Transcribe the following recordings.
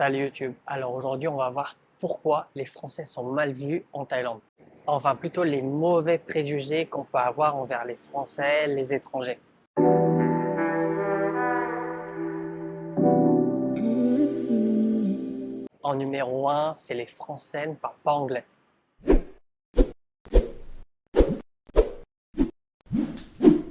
Salut YouTube. Alors aujourd'hui, on va voir pourquoi les Français sont mal vus en Thaïlande. Enfin, plutôt les mauvais préjugés qu'on peut avoir envers les Français, les étrangers. En numéro un, c'est les Français ne parlent pas anglais.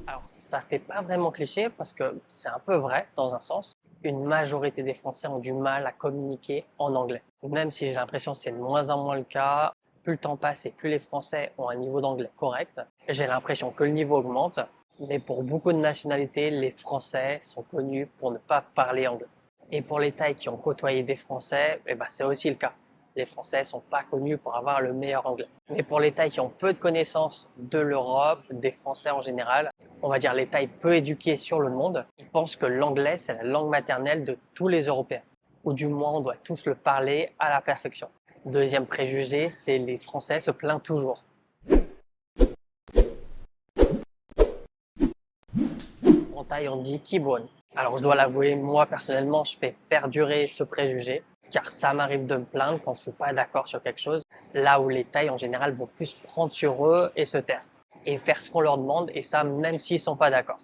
Alors, ça fait pas vraiment cliché parce que c'est un peu vrai dans un sens. Une majorité des Français ont du mal à communiquer en anglais. Même si j'ai l'impression que c'est de moins en moins le cas, plus le temps passe et plus les Français ont un niveau d'anglais correct, j'ai l'impression que le niveau augmente. Mais pour beaucoup de nationalités, les Français sont connus pour ne pas parler anglais. Et pour les Thaïs qui ont côtoyé des Français, c'est aussi le cas. Les Français sont pas connus pour avoir le meilleur anglais. Mais pour les Thaïs qui ont peu de connaissances de l'Europe, des Français en général, on va dire les Thaïs peu éduqués sur le monde, ils pensent que l'anglais c'est la langue maternelle de tous les Européens. Ou du moins on doit tous le parler à la perfection. Deuxième préjugé, c'est les Français se plaignent toujours. En Thaï, on dit Kibon. Alors, je dois l'avouer, moi, personnellement, je fais perdurer ce préjugé, car ça m'arrive de me plaindre quand je suis pas d'accord sur quelque chose, là où les Thaïs, en général, vont plus prendre sur eux et se taire, et faire ce qu'on leur demande, et ça, même s'ils sont pas d'accord.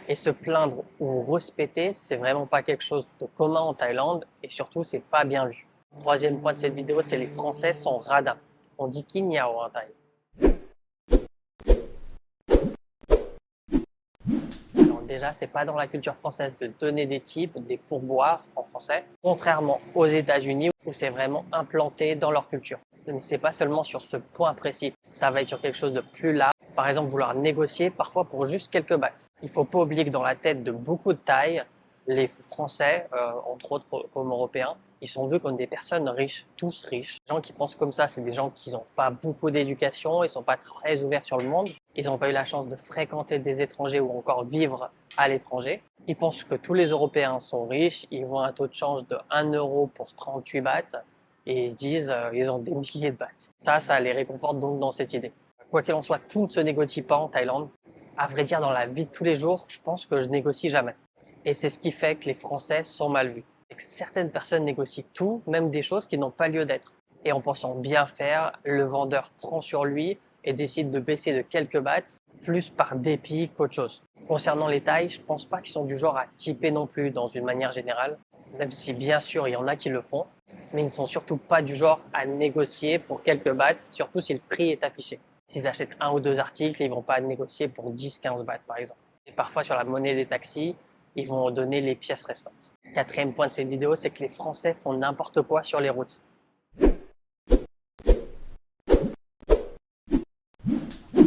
Et se plaindre ou respecter, c'est vraiment pas quelque chose de commun en Thaïlande, et surtout, c'est pas bien vu. Troisième point de cette vidéo, c'est les Français sont radins. On dit Kinyao en Thaï. Alors déjà, c'est pas dans la culture française de donner des types, des pourboires en français, contrairement aux États-Unis où c'est vraiment implanté dans leur culture. Mais c'est pas seulement sur ce point précis, ça va être sur quelque chose de plus large. Par exemple, vouloir négocier parfois pour juste quelques bahts. Il faut pas oublier que dans la tête de beaucoup de Thaïs, les Français, entre autres comme Européens, ils sont vus comme des personnes riches, tous riches. Les gens qui pensent comme ça, c'est des gens qui n'ont pas beaucoup d'éducation, ils sont pas très ouverts sur le monde, ils n'ont pas eu la chance de fréquenter des étrangers ou encore vivre à l'étranger. Ils pensent que tous les Européens sont riches, ils voient un taux de change de 1 euro pour 38 bahts et ils se disent ils ont des milliers de bahts. Ça les réconforte donc dans cette idée. Quoi qu'il en soit, tout ne se négocie pas en Thaïlande. À vrai dire, dans la vie de tous les jours, je pense que je négocie jamais. Et c'est ce qui fait que les Français sont mal vus. Et que certaines personnes négocient tout, même des choses qui n'ont pas lieu d'être. Et en pensant bien faire, le vendeur prend sur lui et décide de baisser de quelques bahts, plus par dépit qu'autre chose. Concernant les tailles, je pense pas qu'ils sont du genre à typer non plus dans une manière générale, même si bien sûr il y en a qui le font, mais ils ne sont surtout pas du genre à négocier pour quelques bahts, surtout si le prix est affiché. S'ils achètent un ou deux articles, ils vont pas négocier pour 10-15 bahts par exemple. Et parfois sur la monnaie des taxis, ils vont donner les pièces restantes. Quatrième point de cette vidéo, c'est que les Français font n'importe quoi sur les routes.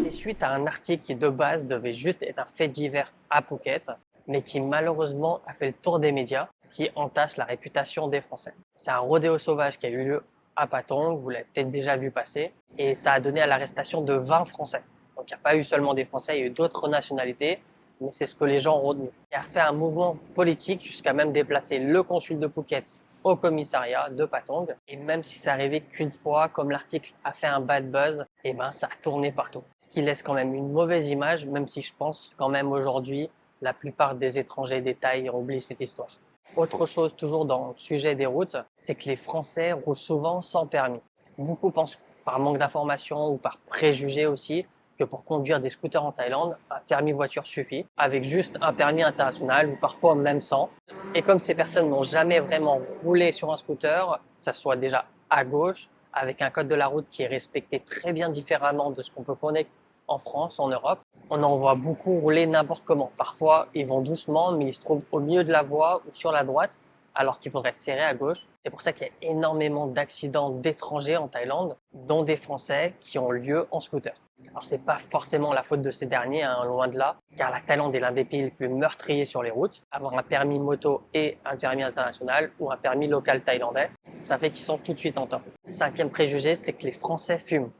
Et suite à un article qui de base devait juste être un fait divers à Phuket, mais qui malheureusement a fait le tour des médias, ce qui entache la réputation des Français. C'est un rodéo sauvage qui a eu lieu à Patong, vous l'avez peut-être déjà vu passer, et ça a donné à l'arrestation de 20 Français. Donc il n'y a pas eu seulement des Français, il y a eu d'autres nationalités, mais c'est ce que les gens ont retenu. Il a fait un mouvement politique jusqu'à même déplacer le consul de Phuket au commissariat de Patong. Et même si c'est arrivé qu'une fois, comme l'article a fait un bad buzz, ça a tourné partout. Ce qui laisse quand même une mauvaise image, même si je pense quand même aujourd'hui, la plupart des étrangers des Thaïs oublient cette histoire. Autre chose, toujours dans le sujet des routes, c'est que les Français roulent souvent sans permis. Beaucoup pensent par manque d'information ou par préjugé aussi que pour conduire des scooters en Thaïlande, un permis voiture suffit, avec juste un permis international ou parfois même sans. Et comme ces personnes n'ont jamais vraiment roulé sur un scooter, ça soit déjà à gauche, avec un code de la route qui est respecté très bien différemment de ce qu'on peut connaître en France, en Europe, on en voit beaucoup rouler n'importe comment. Parfois, ils vont doucement, mais ils se trouvent au milieu de la voie ou sur la droite, alors qu'il faudrait serrer à gauche. C'est pour ça qu'il y a énormément d'accidents d'étrangers en Thaïlande, dont des Français qui ont lieu en scooter. Alors c'est pas forcément la faute de ces derniers, hein, loin de là, car la Thaïlande est l'un des pays les plus meurtriers sur les routes. Avoir un permis moto et un permis international ou un permis local thaïlandais, ça fait qu'ils sont tout de suite en tort. Cinquième préjugé, c'est que les Français fument.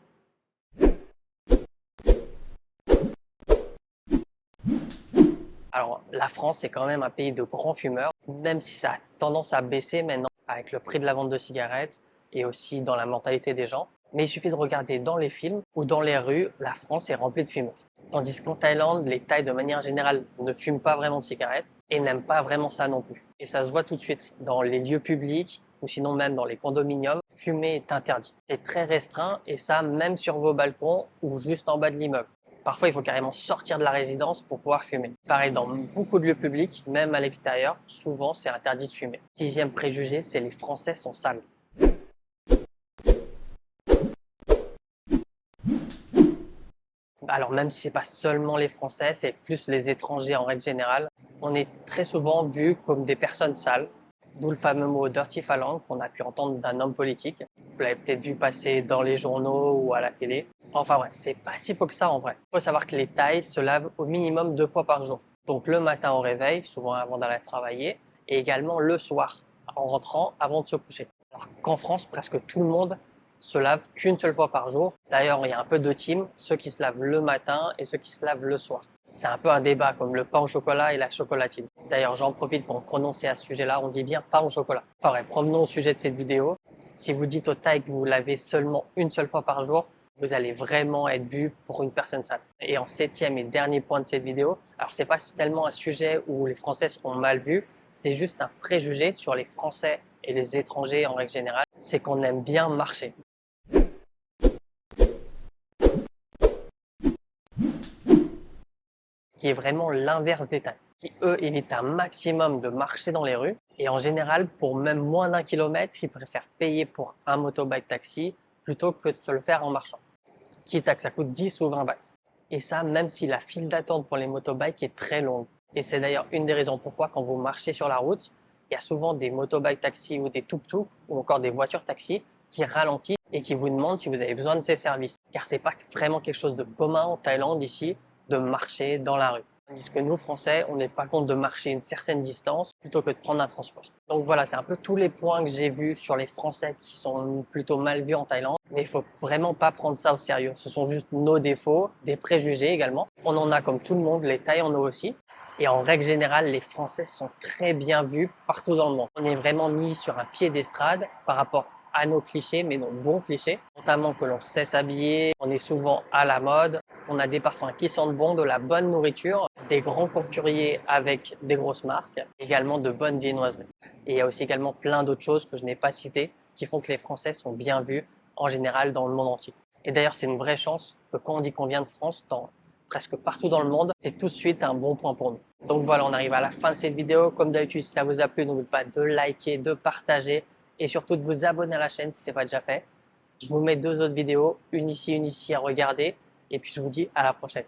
Alors, la France est quand même un pays de grands fumeurs, même si ça a tendance à baisser maintenant avec le prix de la vente de cigarettes et aussi dans la mentalité des gens. Mais il suffit de regarder dans les films ou dans les rues, la France est remplie de fumeurs. Tandis qu'en Thaïlande, les Thaïs de manière générale ne fument pas vraiment de cigarettes et n'aiment pas vraiment ça non plus. Et ça se voit tout de suite dans les lieux publics ou sinon même dans les condominiums, fumer est interdit. C'est très restreint et ça même sur vos balcons ou juste en bas de l'immeuble. Parfois, il faut carrément sortir de la résidence pour pouvoir fumer. Pareil, dans beaucoup de lieux publics, même à l'extérieur, souvent c'est interdit de fumer. Sixième préjugé, c'est les Français sont sales. Alors même si c'est pas seulement les Français, c'est plus les étrangers en règle générale, on est très souvent vus comme des personnes sales, d'où le fameux mot dirty phalange qu'on a pu entendre d'un homme politique. Vous l'avez peut-être vu passer dans les journaux ou à la télé. Enfin bref, c'est pas si faux que ça en vrai. Il faut savoir que les Thaïs se lavent au minimum 2 fois par jour. Donc le matin au réveil, souvent avant d'aller travailler, et également le soir, en rentrant avant de se coucher. Alors qu'en France, presque tout le monde se lavent qu'une seule fois par jour. D'ailleurs, il y a un peu deux teams, ceux qui se lavent le matin et ceux qui se lavent le soir. C'est un peu un débat comme le pain au chocolat et la chocolatine. D'ailleurs, j'en profite pour me prononcer à ce sujet-là, on dit bien pain au chocolat. Enfin bref, revenons au sujet de cette vidéo. Si vous dites au Thaï que vous vous lavez seulement une seule fois par jour, vous allez vraiment être vu pour une personne sale. Et en septième et dernier point de cette vidéo, alors c'est pas tellement un sujet où les Français seront mal vus, c'est juste un préjugé sur les Français et les étrangers en règle générale, c'est qu'on aime bien marcher. Qui est vraiment l'inverse des Thaïs, qui eux évitent un maximum de marcher dans les rues et en général pour même moins d'un kilomètre, ils préfèrent payer pour un motobike taxi plutôt que de se le faire en marchant, quitte à que ça coûte 10 ou 20 bahts. Et ça même si la file d'attente pour les motobikes est très longue. Et c'est d'ailleurs une des raisons pourquoi quand vous marchez sur la route, il y a souvent des motobikes taxis ou des tuk-tuk ou encore des voitures taxis qui ralentissent et qui vous demandent si vous avez besoin de ces services. Car c'est pas vraiment quelque chose de commun en Thaïlande ici de marcher dans la rue. Tandis que nous, Français, on n'est pas contre de marcher une certaine distance plutôt que de prendre un transport. Donc voilà, c'est un peu tous les points que j'ai vus sur les Français qui sont plutôt mal vus en Thaïlande. Mais il faut vraiment pas prendre ça au sérieux. Ce sont juste nos défauts, des préjugés également. On en a comme tout le monde, les Thaïs en ont aussi. Et en règle générale, les Français sont très bien vus partout dans le monde. On est vraiment mis sur un pied d'estrade par rapport à nos clichés, mais nos bons clichés, notamment que l'on sait s'habiller, on est souvent à la mode, on a des parfums qui sentent bon, de la bonne nourriture, des grands couturiers avec des grosses marques, également de bonnes viennoiseries. Et il y a aussi également plein d'autres choses que je n'ai pas citées qui font que les Français sont bien vus en général dans le monde entier. Et d'ailleurs, c'est une vraie chance que quand on dit qu'on vient de France, dans presque partout dans le monde, c'est tout de suite un bon point pour nous. Donc voilà, on arrive à la fin de cette vidéo. Comme d'habitude, si ça vous a plu, n'oubliez pas de liker, de partager et surtout de vous abonner à la chaîne si ce n'est pas déjà fait. Je vous mets deux autres vidéos, une ici à regarder et puis je vous dis à la prochaine.